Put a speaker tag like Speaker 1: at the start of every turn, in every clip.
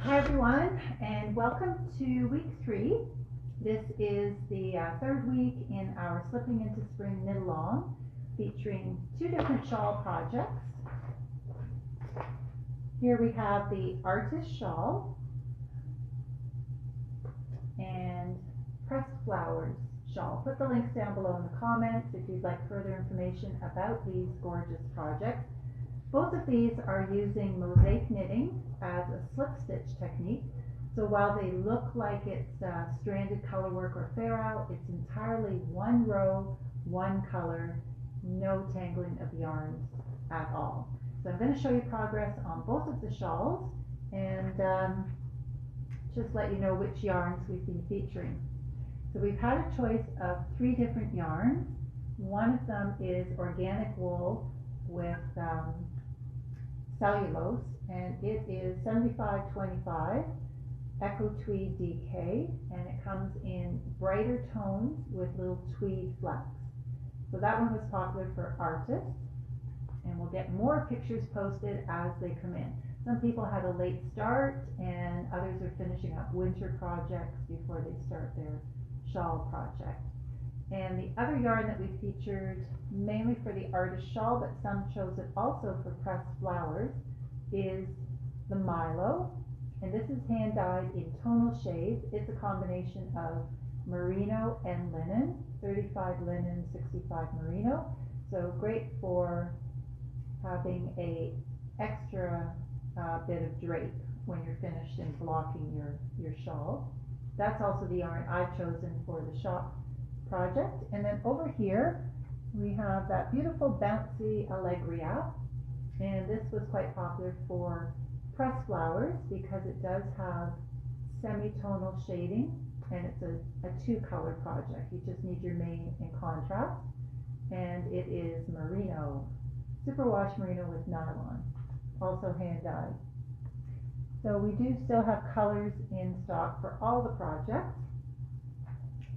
Speaker 1: Hi everyone, and welcome to week 3. This is the third week in our Slipping into Spring knit along, featuring 2 different shawl projects. Here we have the ARTUS shawl and Pressed Flowers shawl. Put the links down below in the comments if you'd like further information about these gorgeous projects. Both of these are using mosaic knitting as a slip stitch technique. So while they look like it's stranded color work or fair out, it's entirely one row, one color, no tangling of yarns at all. So I'm going to show you progress on both of the shawls and just let you know which yarns we've been featuring. So we've had a choice of 3 different yarns. One of them is organic wool with cellulose, and it is 75-25 Echo Tweed DK, and it comes in brighter tones with little tweed flecks. So that one was popular for ARTUS, and we'll get more pictures posted as they come in. Some people had a late start, and others are finishing up winter projects before they start their shawl project. And the other yarn that we featured mainly for the ARTUS shawl, but some chose it also for Pressed Flowers, is the Milo. And this is hand dyed in tonal shades. It's a combination of merino and linen, 35 linen, 65 merino. So great for having a extra bit of drape when you're finished and blocking your shawl. That's also the yarn I've chosen for the shop project. And then over here we have that beautiful bouncy Allegria, and this was quite popular for Pressed Flowers because it does have semi-tonal shading, and it's a 2-color project. You just need your main and contrast, and it is merino, superwash merino with nylon, also hand dyed. So we do still have colors in stock for all the projects.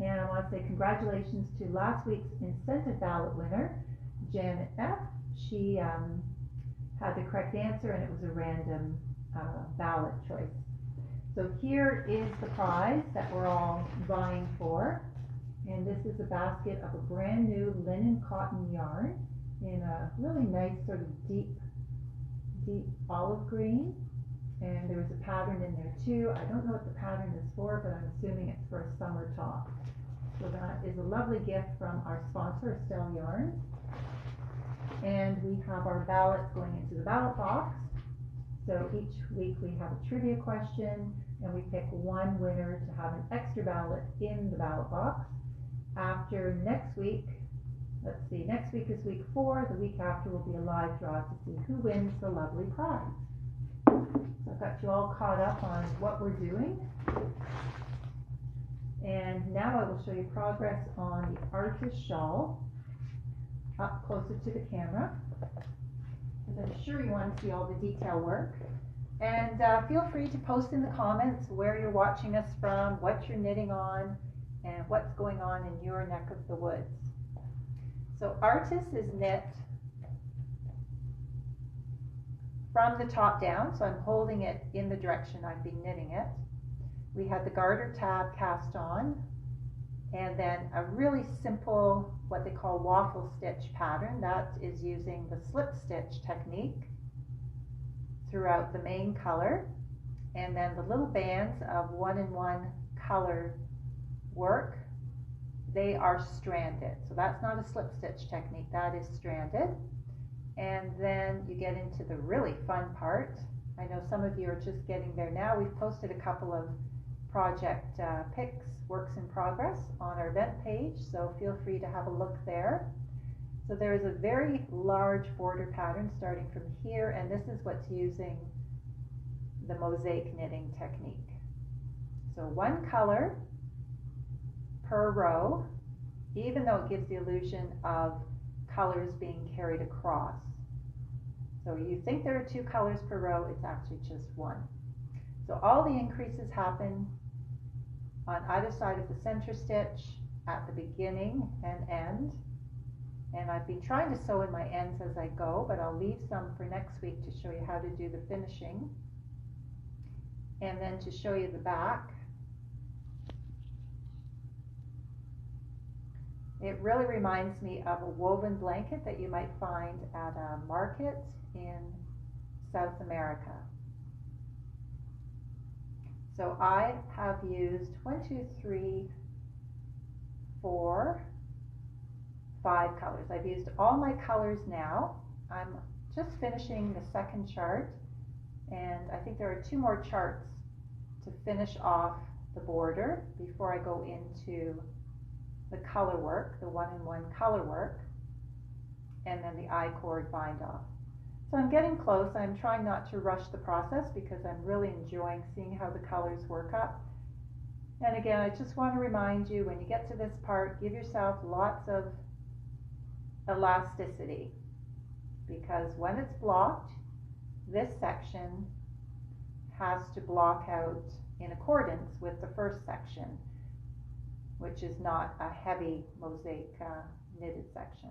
Speaker 1: And I want to say congratulations to last week's incentive ballot winner, Janet F. She had the correct answer, and it was a random ballot choice. So here is the prize that we're all vying for. And this is a basket of a brand new linen cotton yarn in a really nice sort of deep olive green. And there was a pattern in there too. I don't know what the pattern is for, but I'm assuming it's for a summer top. So that is a lovely gift from our sponsor, Estelle Yarns. And we have our ballots going into the ballot box. So each week we have a trivia question, and we pick one winner to have an extra ballot in the ballot box. After next week, let's see, next week is week 4. The week after will be a live draw to see who wins the lovely prize. So I've got you all caught up on what we're doing. And now I will show you progress on the ARTUS shawl up closer to the camera, because I'm sure you want to see all the detail work. And feel free to post in the comments where you're watching us from, what you're knitting on, and what's going on in your neck of the woods. So ARTUS is knit from the top down, so I'm holding it in the direction I've been knitting it. We had the garter tab cast on, and then a really simple, what they call waffle stitch pattern. That is using the slip stitch technique throughout the main color. And then the little bands of 1-in-1 color work, they are stranded. So that's not a slip stitch technique, that is stranded. And then you get into the really fun part. I know some of you are just getting there now. We've posted a couple of project pics, works in progress, on our event page, so feel free to have a look there. So there is a very large border pattern starting from here, and this is what's using the mosaic knitting technique. So 1 color per row, even though it gives the illusion of colors being carried across. So you think there are 2 colors per row, it's actually just 1. So all the increases happen on either side of the center stitch at the beginning and end. And I've been trying to sew in my ends as I go, but I'll leave some for next week to show you how to do the finishing. And then to show you the back, it really reminds me of a woven blanket that you might find at a market in South America. So I have used 5 colors. I've used all my colors now. I'm just finishing the second chart, and I think there are 2 more charts to finish off the border before I go into the color work, the 1-in-1 color work, and then the I-cord bind off. So I'm getting close. I'm trying not to rush the process because I'm really enjoying seeing how the colors work up. And again, I just want to remind you, when you get to this part, give yourself lots of elasticity, because when it's blocked, this section has to block out in accordance with the first section, which is not a heavy mosaic knitted section.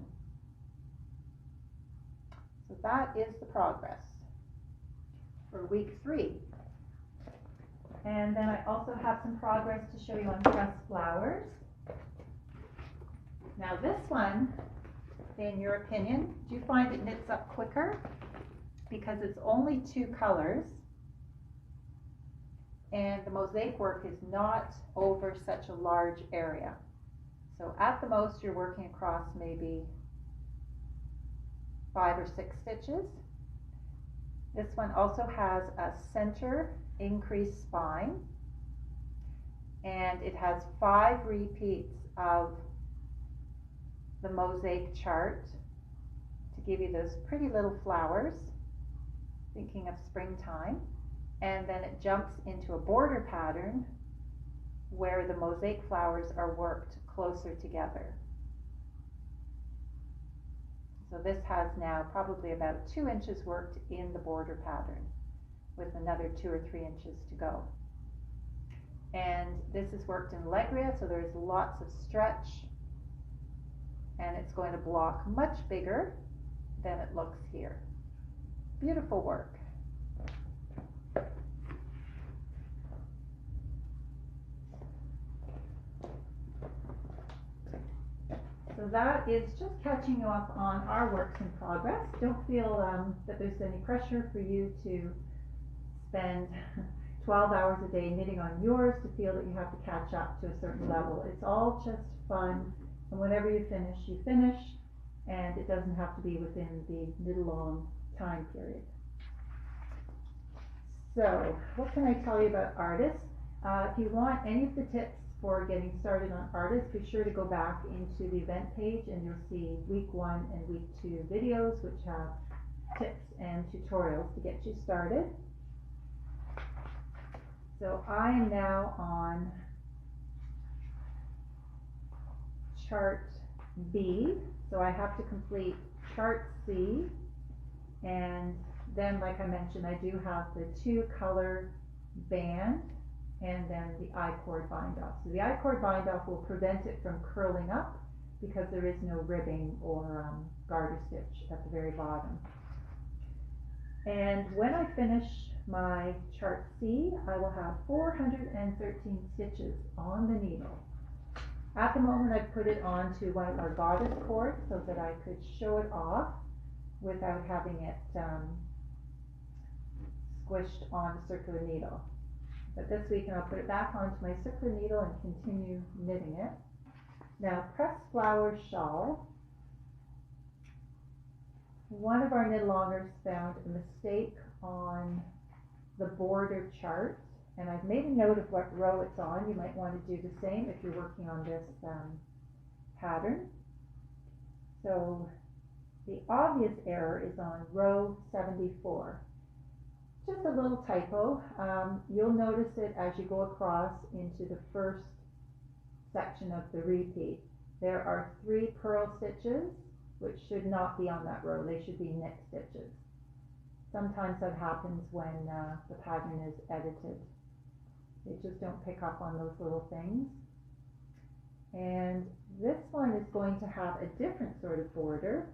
Speaker 1: So that is the progress for week 3. And then I also have some progress to show you on pressed flowers. Now this one, in your opinion, do you find it knits up quicker? Because it's only 2 colors, and the mosaic work is not over such a large area. So at the most you're working across maybe 5 or 6 stitches. This one also has a center increased spine, and it has 5 repeats of the mosaic chart to give you those pretty little flowers, thinking of springtime. And then it jumps into a border pattern where the mosaic flowers are worked closer together. So this has now probably about 2 inches worked in the border pattern, with another 2 or 3 inches to go. And this is worked in Allegria, so there's lots of stretch, and it's going to block much bigger than it looks here. Beautiful work. So that is just catching you up on our works in progress. Don't feel that there's any pressure for you to spend 12 hours a day knitting on yours, to feel that you have to catch up to a certain level. It's all just fun, and whenever you finish, and it doesn't have to be within the knit-along time period. So what can I tell you about ARTUS? If you want any of the tips for getting started on ARTUS, be sure to go back into the event page, and you'll see week 1 and week 2 videos which have tips and tutorials to get you started. So I am now on chart B, so I have to complete chart C, and then, like I mentioned, I do have the 2 color band and then the I-cord bind off. So the I-cord bind off will prevent it from curling up because there is no ribbing or garter stitch at the very bottom. And when I finish my chart C, I will have 413 stitches on the needle. At the moment, I've put it onto one of our goddess cords so that I could show it off without having it squished on a circular needle. But this week I'll put it back onto my circular needle and continue knitting it. Now, pressed flower shawl. One of our knit-alongers found a mistake on the border chart, and I've made a note of what row it's on. You might want to do the same if you're working on this pattern. So the obvious error is on row 74. Just a little typo. You'll notice it as you go across into the first section of the repeat. There are 3 purl stitches which should not be on that row. They should be knit stitches. Sometimes that happens when the pattern is edited. They just don't pick up on those little things. And this one is going to have a different sort of border.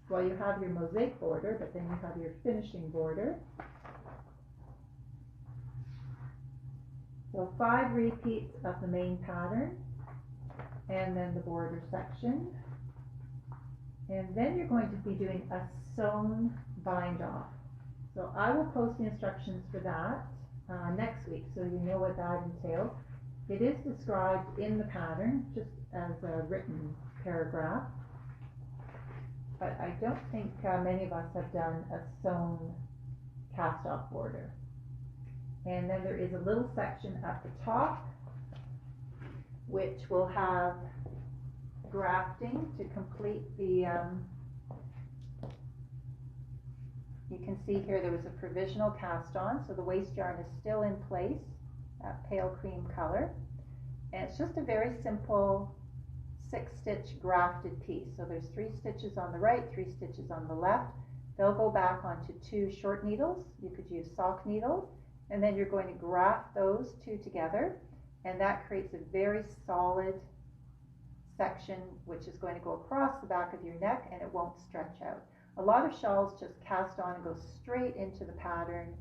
Speaker 1: Well, you have your mosaic border, but then you have your finishing border. So 5 repeats of the main pattern, and then the border section. And then you're going to be doing a sewn bind off. So I will post the instructions for that next week, so you know what that entails. It is described in the pattern, just as a written paragraph. But I don't think many of us have done a sewn cast off border. And then there is a little section at the top which will have grafting to complete the, you can see here there was a provisional cast on, so the waste yarn is still in place, that pale cream color. And it's just a very simple 6-stitch grafted piece. So there's 3 stitches on the right, 3 stitches on the left. They'll go back onto 2 short needles. You could use sock needles, and then you're going to graft those 2 together, and that creates a very solid section which is going to go across the back of your neck, and it won't stretch out. A lot of shawls just cast on and go straight into the pattern,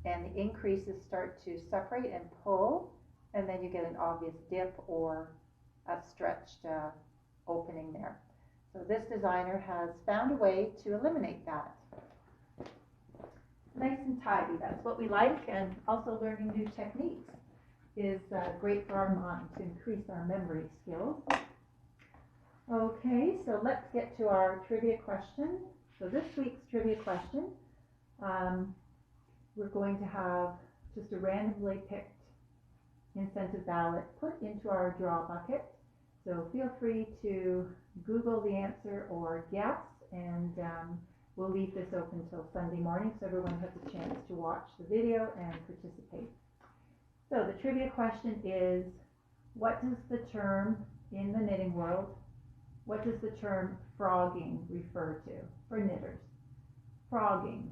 Speaker 1: and the increases start to separate and pull, and then you get an obvious dip or a stretched opening there. So this designer has found a way to eliminate that. Nice and tidy, that's what we like, and also learning new techniques is great for our mind to increase our memory skills. Okay, so let's get to our trivia question. So this week's trivia question, we're going to have just a randomly picked incentive ballot put into our draw bucket. So feel free to Google the answer or guess, and we'll leave this open until Sunday morning so everyone has a chance to watch the video and participate. So the trivia question is, what does the term in the knitting world, what does the term frogging refer to for knitters? Frogging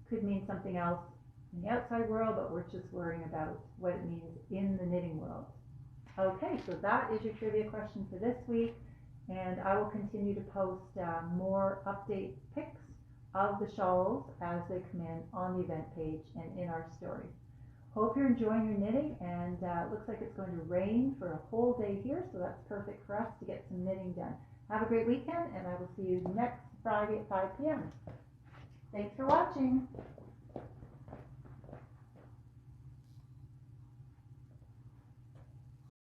Speaker 1: could mean something else in the outside world, but we're just worrying about what it means in the knitting world. Okay, so that is your trivia question for this week, and I will continue to post more update pics of the shawls as they come in on the event page and in our story. Hope you're enjoying your knitting, and it looks like it's going to rain for a whole day here, so that's perfect for us to get some knitting done. Have a great weekend, and I will see you next Friday at 5 p.m. Thanks for watching.